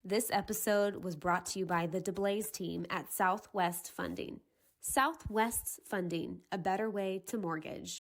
This episode was brought to you by the DeBlaze team at Southwest Funding. Southwest's Funding, a better way to mortgage.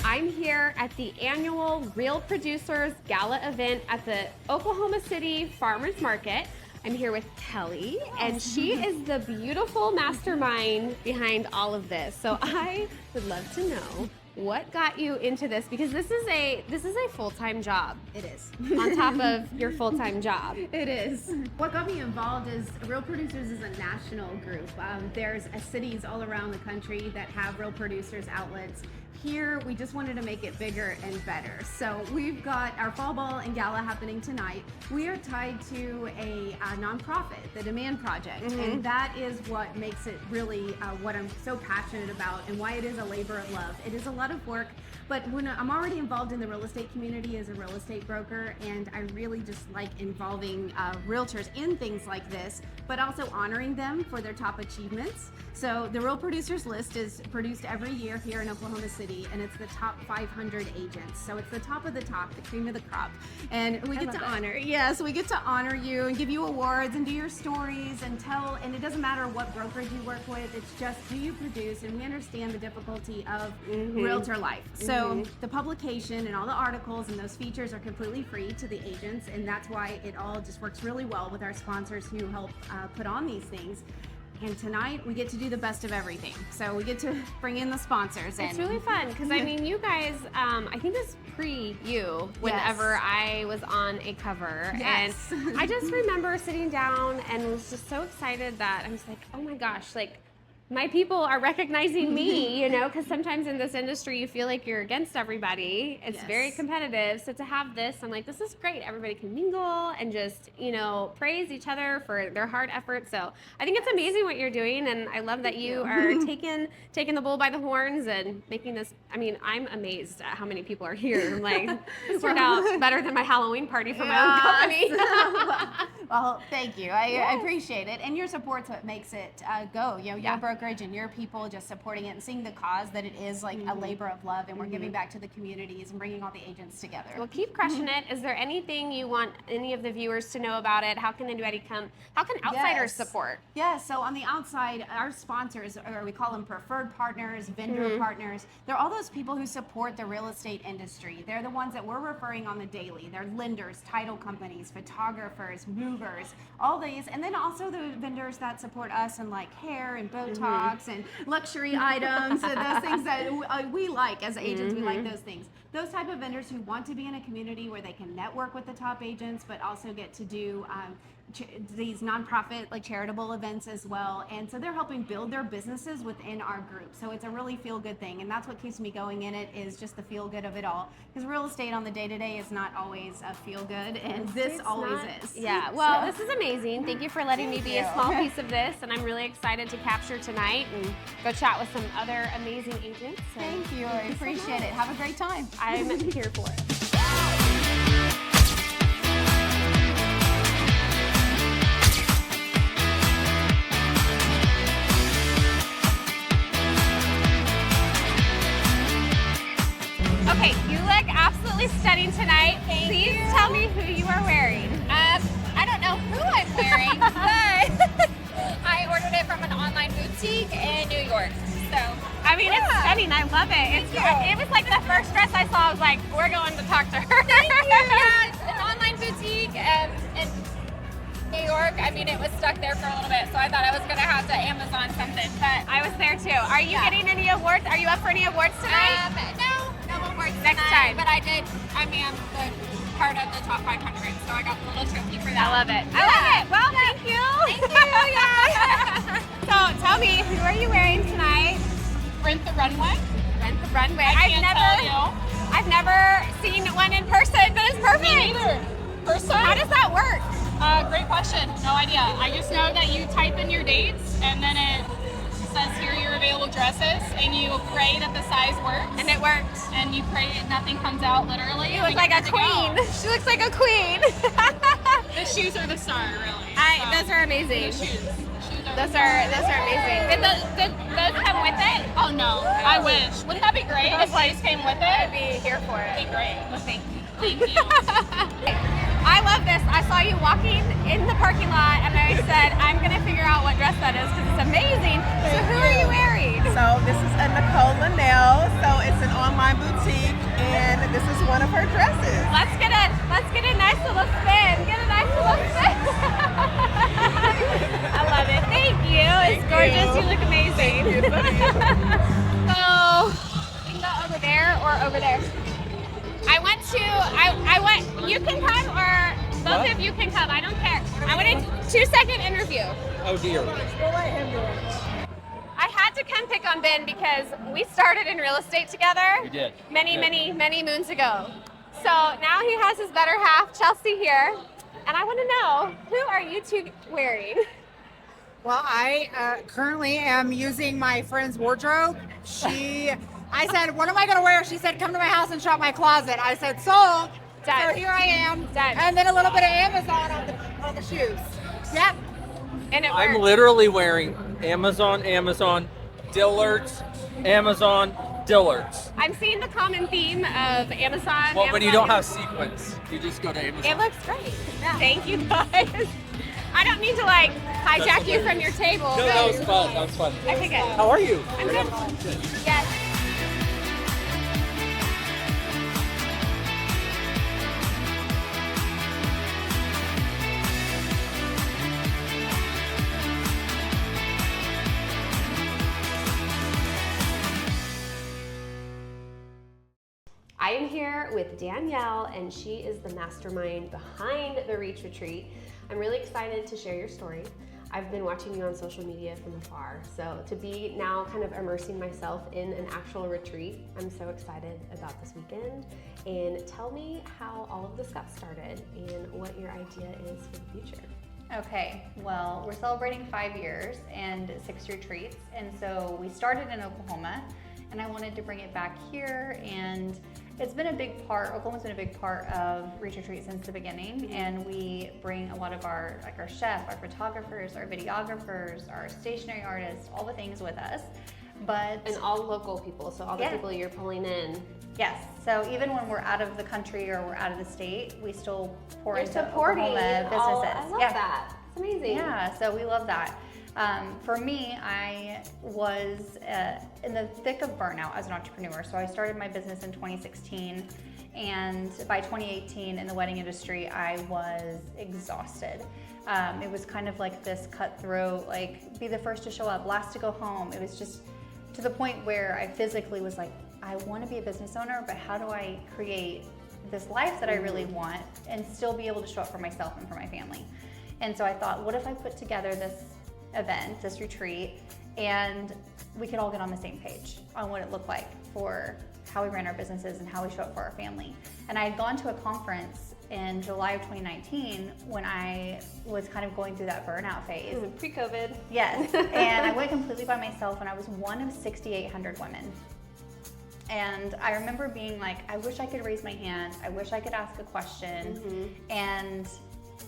I'm here at the annual Real Producers Gala event at the Oklahoma City Farmers Market. I'm here with Kelly, and she is the beautiful mastermind behind all of this. So I would love to know what got you into this, because this is a full-time job. It is. On top of your full-time job. It is. What got me involved is Real Producers is a national group. There's cities all around the country that have Real Producers outlets. Here, we just wanted to make it bigger and better. So we've got our fall ball and gala happening tonight. We are tied to a nonprofit, the Demand Project, and that is what makes it really what I'm so passionate about and why it is a labor of love. It is a lot of work, but when I'm already involved in the real estate community as a real estate broker, and I really just like involving realtors in things like this, but also honoring them for their top achievements. So the Real Producers list is produced every year here in Oklahoma City, and it's the top 500 agents. So it's the top of the top, the cream of the crop. And we get to honor, yes, we get to honor you and give you awards and do your stories and tell, and it doesn't matter what brokerage you work with, it's just do you produce, and we understand the difficulty of realtor life. So the publication and all the articles and those features are completely free to the agents, and that's why it all just works really well with our sponsors who help put on these things. And tonight we get to do the best of everything. So we get to bring in the sponsors. It's really fun because I mean, you guys, I think this pre-you whenever I was on a cover. Yes. And I just remember sitting down and was just so excited that I was like, oh my gosh, like my people are recognizing me, you know, because sometimes in this industry you feel like you're against everybody. It's very competitive. So to have this, I'm like, this is great. Everybody can mingle and just, you know, praise each other for their hard efforts. So I think it's amazing what you're doing, and I love that you are taking the bull by the horns and making this. I mean, I'm amazed at how many people are here. I'm like, this turned out better than my Halloween party for my own company. Well, thank you. I appreciate it, and your support's what makes it go. You know, your brokerage and your people just supporting it and seeing the cause that it is like a labor of love, and we're giving back to the communities and bringing all the agents together. Well, keep crushing it. Is there anything you want any of the viewers to know about it? How can anybody come? How can outsiders support? Yeah, so on the outside, our sponsors, or we call them preferred partners, vendor partners, they're all those people who support the real estate industry. They're the ones that we're referring on the daily. They're lenders, title companies, photographers, movers, all these, and then also the vendors that support us in like hair and Botox and luxury items and those things that we like as agents. We like those things. Those type of vendors who want to be in a community where they can network with the top agents, but also get to do these nonprofit, like charitable events as well. And so they're helping build their businesses within our group. So it's a really feel-good thing. And that's what keeps me going in it, is just the feel-good of it all. Because real estate on the day-to-day is not always a feel-good, and this always is. Yeah, well, this is amazing. Thank you for letting me be a small piece of this. And I'm really excited to capture tonight and go chat with some other amazing agents. So thank you. I appreciate it. Have a great time. I'm here for it. Okay, you look absolutely stunning tonight. Please tell me who you are wearing. I don't know who I'm wearing, but I ordered it from an online boutique in New York. So, I mean, it's stunning. I love it. It was like the first dress I saw. I was like, we're going to talk to her. Thank you. Yeah, it's an online boutique in New York. I mean, it was stuck there for a little bit, so I thought I was going to have to Amazon something. But I was there too. Are you getting any awards? Are you up for any awards tonight? No awards Next tonight, time. But I'm the part of the top 500, so I got the little trophy for that. I love it. I love it. Well, thank you. Thank you. Yeah. So tell me, who are you wearing tonight? Rent the Runway. Rent the Runway. I can't tell you. I've never seen one in person, but it's perfect. Me neither. Person? How does that work? Great question. No idea. I just know that you type in your dates, and then it says here are your available dresses, and you pray that the size works. And it works. And you pray nothing comes out, literally. You look like a queen. She looks like a queen. The shoes are the star, really. those are amazing. Shoes. Those are amazing. Did those come with it? Oh no, I wish. Wouldn't that be great if these came with it? I'd be here for it. That'd be great. Well, thank you. Thank you. I love this. I saw you walking in the parking lot, and I said, I'm gonna figure out what dress that is because it's amazing. So who are you wearing? So this is a Nicole Linnell. So it's an online boutique, and this is one of her dresses. Let's get a nice little spin. Get a nice little spin. I love it. Thank you. It's gorgeous. You look amazing. So we can go over there or over there. I want. You can come, or both of you can come. I don't care. I want a 2-second interview. Oh dear. I had to come pick on Ben because we started in real estate together. We did. Many moons ago. So now he has his better half, Chelsea, here. And I want to know, who are you two wearing? Well, I currently am using my friend's wardrobe. I said, what am I going to wear? She said, come to my house and shop my closet. I said, sold. Done. So here I am. Done. And then a little bit of Amazon on the shoes. Yep. And it I'm worked. literally wearing Amazon, Dillard's, Amazon, Dillard's. I'm seeing the common theme of Amazon. Well, when you don't have Amazon. sequins, you just go to Amazon. It looks great. Thank you, guys. I don't need to hijack you from your table. No, that was fun. That was fun. Okay, good. How are you? I'm good. Yes. I am here with Danielle, and she is the mastermind behind the Reach Retreat. I'm really excited to share your story. I've been watching you on social media from afar, so to be now kind of immersing myself in an actual retreat, I'm so excited about this weekend. And tell me how all of this got started and what your idea is for the future. Okay, well, we're celebrating 5 years and 6 retreats, and so we started in Oklahoma, and I wanted to bring it back here, and it's been a big part, Oklahoma's been a big part of Reach Retreat since the beginning, and we bring a lot of our chef, our photographers, our videographers, our stationery artists, all the things with us. But And all local people, so all the people you're pulling in. yes, so even when we're out of the country or we're out of the state, we still pour You're into supporting Oklahoma all, businesses. I love that. It's amazing. Yeah, so we love that. For me, I was in the thick of burnout as an entrepreneur. So I started my business in 2016, and by 2018 in the wedding industry, I was exhausted. It was kind of like this cutthroat, be the first to show up, last to go home. It was just to the point where I physically was like, I want to be a business owner, but how do I create this life that I really want and still be able to show up for myself and for my family? And so I thought, what if I put together this event, this retreat, and we could all get on the same page on what it looked like for how we ran our businesses and how we show up for our family. And I had gone to a conference in July of 2019 when I was kind of going through that burnout phase. Pre-COVID. Yes, and I went completely by myself, and I was one of 6,800 women. And I remember being like, I wish I could raise my hand, I wish I could ask a question, and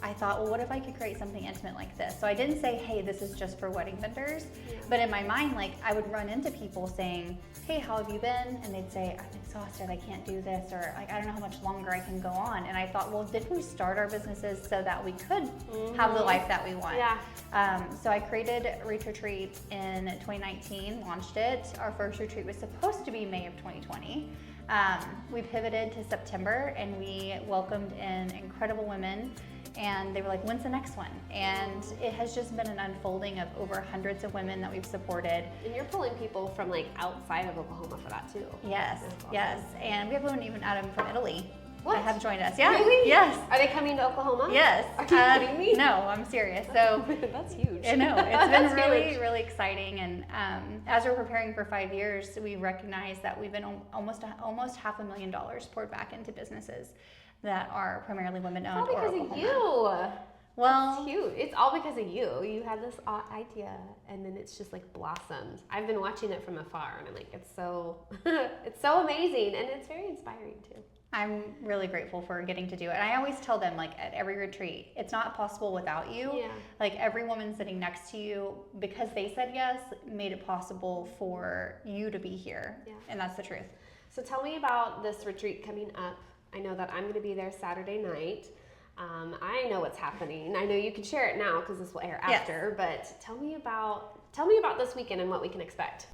I thought, well, what if I could create something intimate like this? So I didn't say, hey, this is just for wedding vendors. But in my mind, I would run into people saying, hey, how have you been? And they'd say, I'm exhausted, I can't do this, or I don't know how much longer I can go on. And I thought, well, didn't we start our businesses so that we could have the life that we want? Yeah. So I created Reach Retreat in 2019, launched it. Our first retreat was supposed to be May of 2020. We pivoted to September, and we welcomed in incredible women, and they were like, when's the next one? And it has just been an unfolding of over hundreds of women that we've supported. And you're pulling people from outside of Oklahoma for that too. Yes, That's awesome. yes. And we have women even out of from Italy What? that have joined us. Yeah. Really? Yes. Are they coming to Oklahoma? Yes. Are you kidding me? No, I'm serious. So That's huge. I know, it's That's been really, huge. really exciting. And as we're preparing for 5 years, we recognize that we've been almost $500,000 poured back into businesses that are primarily women-owned All or because of Oklahoma. you. Well, It's cute. It's all because of you. You had this idea, and then it's just like blossomed. I've been watching it from afar, and I'm like, it's so, it's so amazing, and it's very inspiring too. I'm really grateful for getting to do it. And I always tell them, like, at every retreat, it's not possible without you. Yeah. Like, every woman sitting next to you, because they said yes, made it possible for you to be here. Yeah. And that's the truth. So tell me about this retreat coming up. I know that I'm going to be there Saturday night. I know what's happening. I know you can share it now because this will air after. But tell me about this weekend and what we can expect.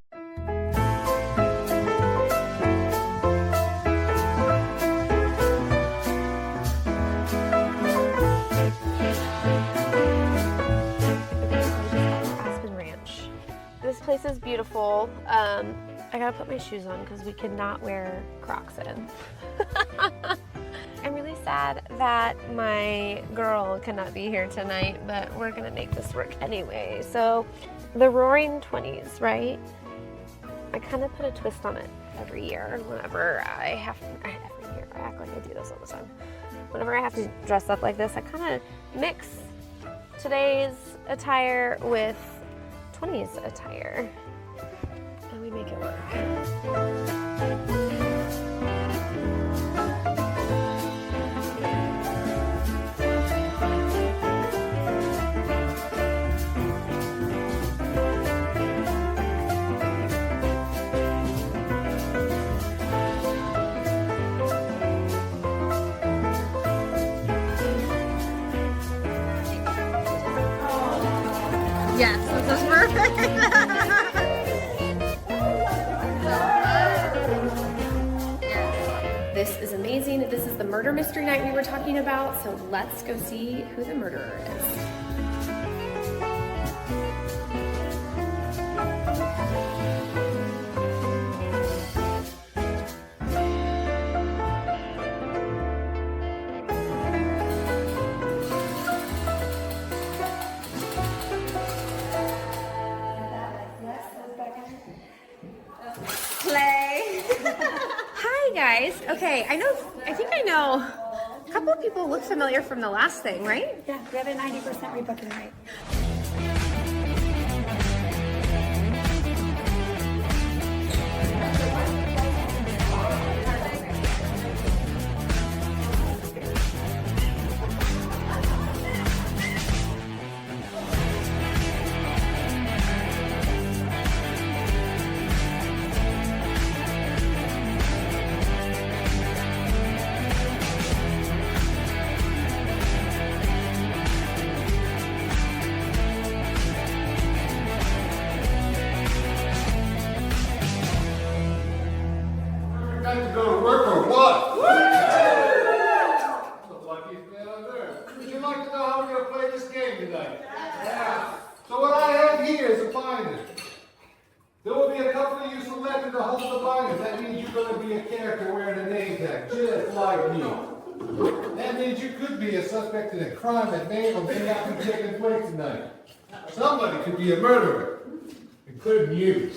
This place is beautiful. I gotta put my shoes on because we cannot wear Crocs in. I'm really sad that my girl cannot be here tonight, but we're gonna make this work anyway. So the Roaring 20s, right? I kind of put a twist on it every year whenever I have to, every year, I act like I do this all the time. Whenever I have to dress up like this, I kind of mix today's attire with 20s attire, and we make it work. Yes, this is perfect. This is amazing. This is the murder mystery night we were talking about, so let's go see who the murderer is. Hi guys. Okay, I think I know a couple of people look familiar from the last thing, right? Yeah, we have a 90% rebooking rate. Got to go to work or what? The luckiest man on earth. Would you like to know how we're going to play this game tonight? Yeah. So what I have here is a binder. There will be a couple of you selected to hold the binder. That means you're going to be a character wearing a name tag, just like me. That means you could be a suspect in a crime that may or may not be taking place tonight. Somebody could be a murderer, including you.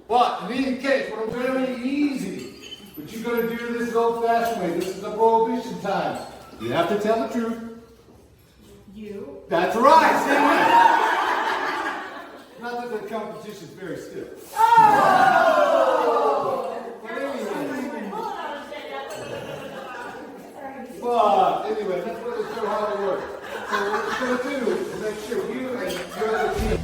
But in any case, what I'm very easy. What you're going to do this is old-fashioned way. This is a prohibition time. You have to tell the truth. You? That's right. Stay with it. Not that the competition's very stiff. But anyway, that's what it's show how it works. So what we're going to do is make sure you and your other team.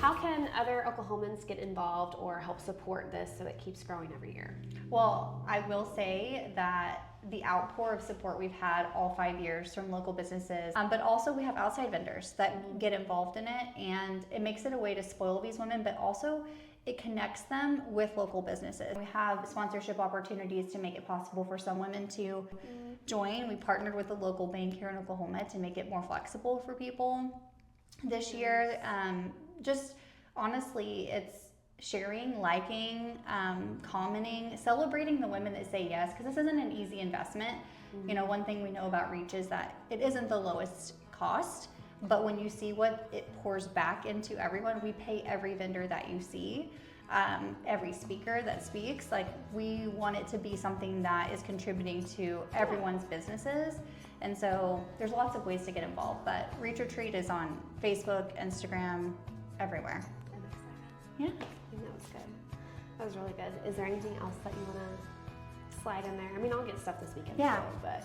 How can other Oklahomans get involved or help support this so it keeps growing every year? Well, I will say that the outpour of support we've had all 5 years from local businesses, but also we have outside vendors that get involved in it, and it makes it a way to spoil these women, but also it connects them with local businesses. We have sponsorship opportunities to make it possible for some women to join. We partnered with a local bank here in Oklahoma to make it more flexible for people this year. Just honestly, it's sharing, liking, commenting, celebrating the women that say yes, because this isn't an easy investment. You know, one thing we know about Reach is that it isn't the lowest cost, But when you see what it pours back into everyone, we pay every vendor that you see, every speaker that speaks. Like, we want it to be something that is contributing to everyone's businesses. And so there's lots of ways to get involved, but Reach Retreat is on Facebook, Instagram, everywhere. I'm excited. Yeah. I think that was good. That was really good. Is there anything else that you want to slide in there? I mean, I'll get stuff this weekend Yeah. too, but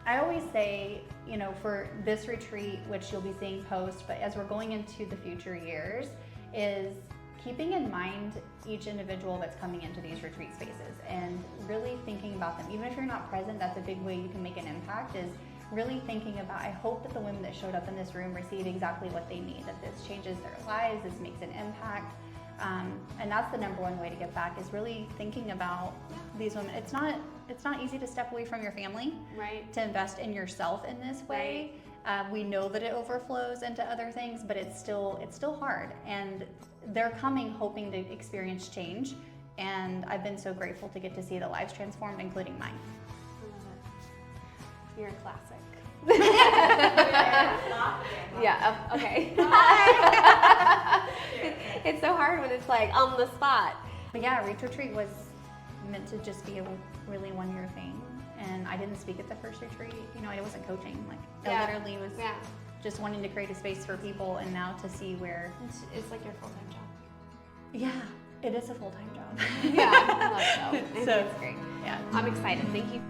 I always say, you know, for this retreat, which you'll be seeing post, but as we're going into the future years, is keeping in mind each individual that's coming into these retreat spaces and really thinking about them. Even if you're not present, that's a big way you can make an impact, is really thinking about, I hope that the women that showed up in this room receive exactly what they need, that this changes their lives, this makes an impact. And that's the number one way to get back, is really thinking about these women. It's not easy to step away from your family, right, to invest in yourself in this way. Right. We know that it overflows into other things, but it's still hard. And they're coming hoping to experience change. And I've been so grateful to get to see the lives transformed, including mine. I love it. You're a classic. Yeah, okay. It's so hard when it's like on the spot. But yeah, Reach Retreat was meant to just be a really one-year thing. And I didn't speak at the first retreat. You know, I wasn't coaching. Like, I literally was just wanting to create a space for people, and now to see where... It's like your full-time job. Yeah, it is a full-time job. Yeah, I love it. I think it's great. Yeah. I'm excited. Thank you.